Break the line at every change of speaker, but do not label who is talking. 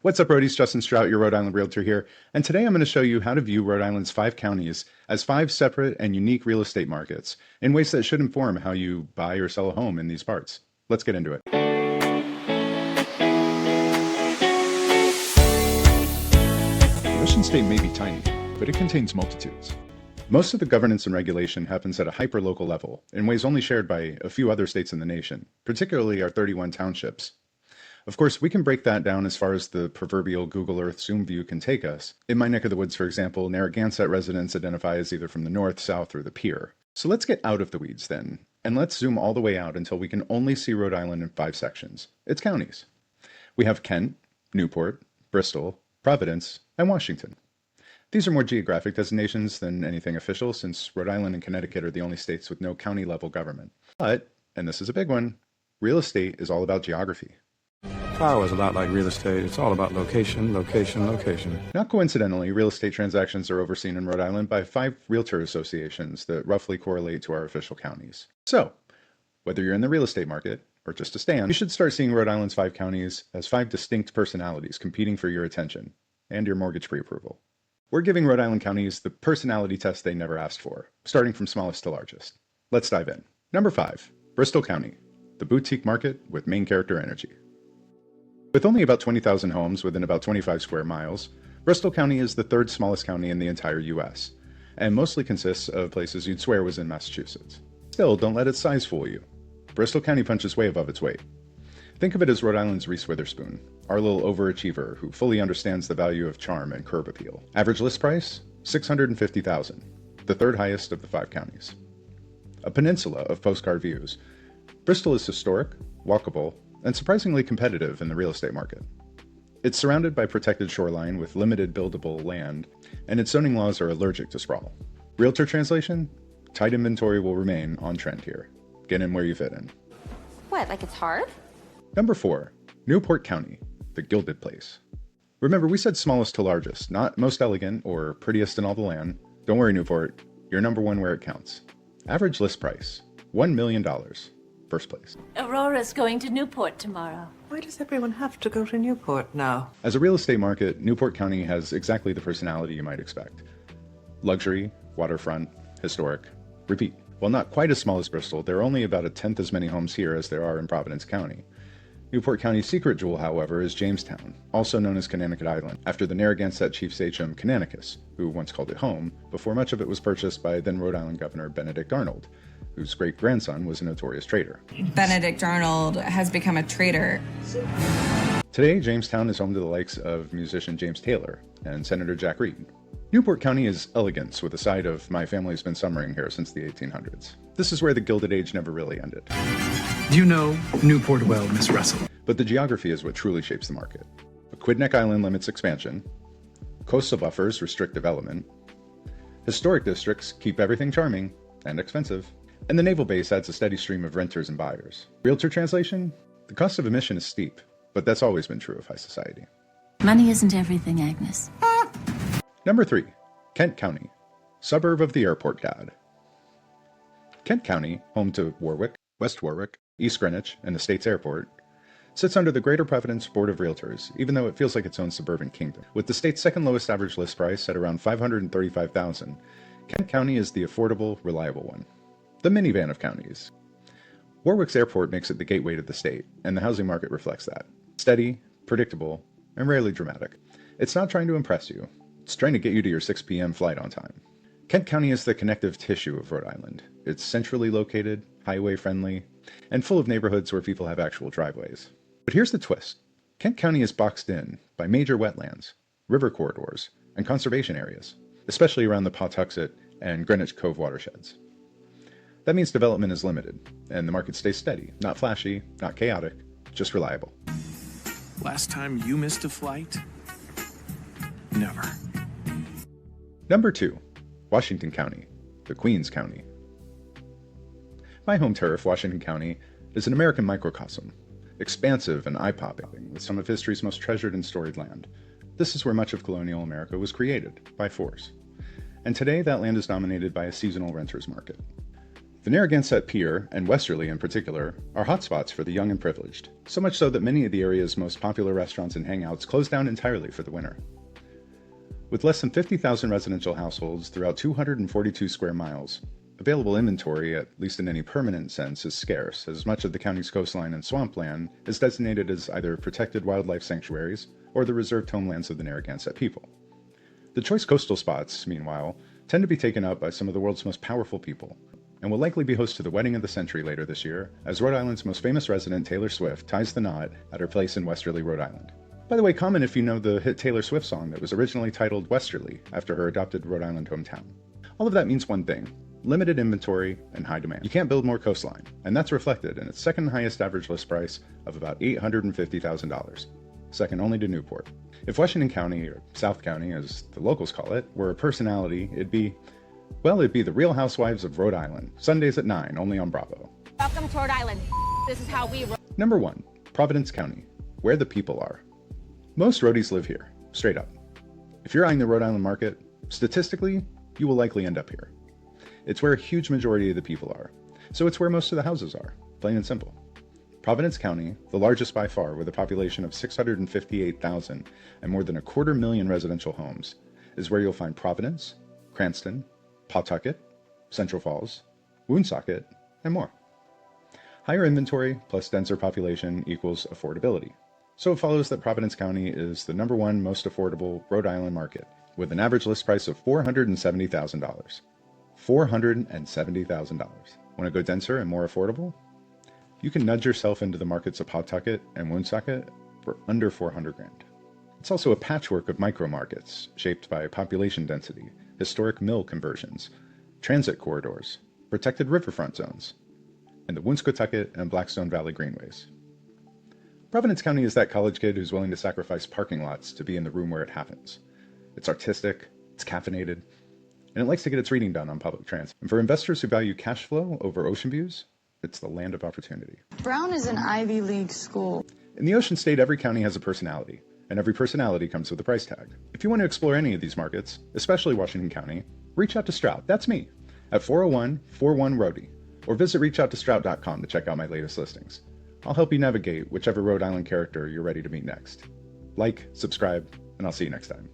What's up, Roadies? Justin Strout, your Rhode Island Realtor here, and today I'm going to show you how to view Rhode Island's 5 counties as 5 separate and unique real estate markets in ways that should inform how you buy or sell a home in these parts. Let's get into it. The ocean state may be tiny, but it contains multitudes. Most of the governance and regulation happens at a hyper-local level, in ways only shared by a few other states in the nation, particularly our 31 townships. Of course, we can break that down as far as the proverbial Google Earth zoom view can take us. In my neck of the woods, for example, Narragansett residents identify as either from the north, south, or the pier. So let's get out of the weeds then, and let's zoom all the way out until we can only see Rhode Island in 5 sections. Its counties. We have Kent, Newport, Bristol, Providence, and Washington. These are more geographic designations than anything official, since Rhode Island and Connecticut are the only states with no county-level government. But, and this is a big one, real estate is all about geography.
Power is a lot like real estate. It's all about location, location, location.
Not coincidentally, real estate transactions are overseen in Rhode Island by 5 realtor associations that roughly correlate to our official counties. So, whether you're in the real estate market or just a stan, you should start seeing Rhode Island's 5 counties as 5 distinct personalities competing for your attention and your mortgage pre-approval. We're giving Rhode Island counties the personality test they never asked for, starting from smallest to largest. Let's dive in. Number 5, Bristol County, the boutique market with main character energy. With only about 20,000 homes within about 25 square miles, Bristol County is the 3rd smallest county in the entire US, and mostly consists of places you'd swear was in Massachusetts. Still, don't let its size fool you. Bristol County punches way above its weight. Think of it as Rhode Island's Reese Witherspoon, our little overachiever who fully understands the value of charm and curb appeal. Average list price, $650,000, the 3rd highest of the 5 counties. A peninsula of postcard views, Bristol is historic, walkable, and surprisingly competitive in the real estate market. It's surrounded by protected shoreline with limited buildable land, and its zoning laws are allergic to sprawl. Realtor translation? Tight inventory will remain on trend here. Get in where you fit in.
What, like it's hard?
Number 4, Newport County, the Gilded Place. Remember, we said smallest to largest, not most elegant or prettiest in all the land. Don't worry, Newport, you're number 1 where it counts. Average list price, $1 million. First place.
Aurora's going to Newport tomorrow.
Why does everyone have to go to Newport now?
As a real estate market, Newport County has exactly the personality you might expect. Luxury, waterfront, historic, repeat. While not quite as small as Bristol, there are only about 1/10 as many homes here as there are in Providence County. Newport County's secret jewel, however, is Jamestown, also known as Connecticut Island, after the Narragansett chief sachem Canonicus, who once called it home, before much of it was purchased by then Rhode Island Governor Benedict Arnold, whose great-grandson was a notorious traitor.
Benedict Arnold has become a traitor.
Today, Jamestown is home to the likes of musician James Taylor and Senator Jack Reed. Newport County is elegance with a side of my family's been summering here since the 1800s. This is where the Gilded Age never really ended.
You know Newport well, Miss Russell.
But the geography is what truly shapes the market. Aquidneck Island limits expansion. Coastal buffers restrict development. Historic districts keep everything charming and expensive. And the naval base adds a steady stream of renters and buyers. Realtor translation? The cost of admission is steep, but that's always been true of high society.
Money isn't everything, Agnes.
Number 3, Kent County, suburb of the airport god. Kent County, home to Warwick, West Warwick, East Greenwich, and the state's airport, sits under the Greater Providence Board of Realtors, even though it feels like its own suburban kingdom. With the state's 2nd lowest average list price at around $535,000, Kent County is the affordable, reliable one. The minivan of counties. Warwick's airport makes it the gateway to the state, and the housing market reflects that. Steady, predictable, and rarely dramatic. It's not trying to impress you. It's trying to get you to your 6 p.m. flight on time. Kent County is the connective tissue of Rhode Island. It's centrally located, highway-friendly, and full of neighborhoods where people have actual driveways. But here's the twist. Kent County is boxed in by major wetlands, river corridors, and conservation areas, especially around the Pawtuxet and Greenwich Cove watersheds. That means development is limited, and the market stays steady, not flashy, not chaotic, just reliable.
Last time you missed a flight? Never.
Number 2, Washington County, the Queens County. My home turf, Washington County, is an American microcosm, expansive and eye-popping, with some of history's most treasured and storied land. This is where much of colonial America was created, by force. And today, that land is dominated by a seasonal renter's market. The Narragansett Pier, and Westerly in particular, are hotspots for the young and privileged, so much so that many of the area's most popular restaurants and hangouts close down entirely for the winter. With less than 50,000 residential households throughout 242 square miles, available inventory, at least in any permanent sense, is scarce, as much of the county's coastline and swampland is designated as either protected wildlife sanctuaries or the reserved homelands of the Narragansett people. The choice coastal spots, meanwhile, tend to be taken up by some of the world's most powerful people, and will likely be host to the wedding of the century later this year, as Rhode Island's most famous resident, Taylor Swift, ties the knot at her place in Westerly, Rhode Island. By the way, comment if you know the hit Taylor Swift song that was originally titled Westerly, after her adopted Rhode Island hometown. All of that means one thing: limited inventory and high demand. You can't build more coastline, and that's reflected in its second highest average list price of about $850,000, second only to Newport. If Washington County, or South County as the locals call it, were a personality, it'd be the Real Housewives of Rhode Island, Sundays at 9, only on Bravo.
Welcome to Rhode Island. This is how we roll.
Number 1, Providence County, where the people are. Most roadies live here, straight up. If you're eyeing the Rhode Island market, statistically, you will likely end up here. It's where a huge majority of the people are, so it's where most of the houses are, plain and simple. Providence County, the largest by far with a population of 658,000 and more than 250,000 residential homes, is where you'll find Providence, Cranston, Pawtucket, Central Falls, Woonsocket, and more. Higher inventory plus denser population equals affordability. So it follows that Providence County is the number 1 most affordable Rhode Island market, with an average list price of $470,000. $470,000. Want to go denser and more affordable? You can nudge yourself into the markets of Pawtucket and Woonsocket for under $400,000. It's also a patchwork of micro markets shaped by population density, historic mill conversions, transit corridors, protected riverfront zones, and the Woonsocket and Blackstone Valley greenways. Providence County is that college kid who's willing to sacrifice parking lots to be in the room where it happens. It's artistic, it's caffeinated, and it likes to get its reading done on public transit. And for investors who value cash flow over ocean views, it's the land of opportunity.
Brown is an Ivy League school.
In the Ocean State, every county has a personality, and every personality comes with a price tag. If you want to explore any of these markets, especially Washington County, reach out to Strout, that's me, at 401-41-RHODY, or visit reachoutostrout.com to check out my latest listings. I'll help you navigate whichever Rhode Island character you're ready to meet next. Like, subscribe, and I'll see you next time.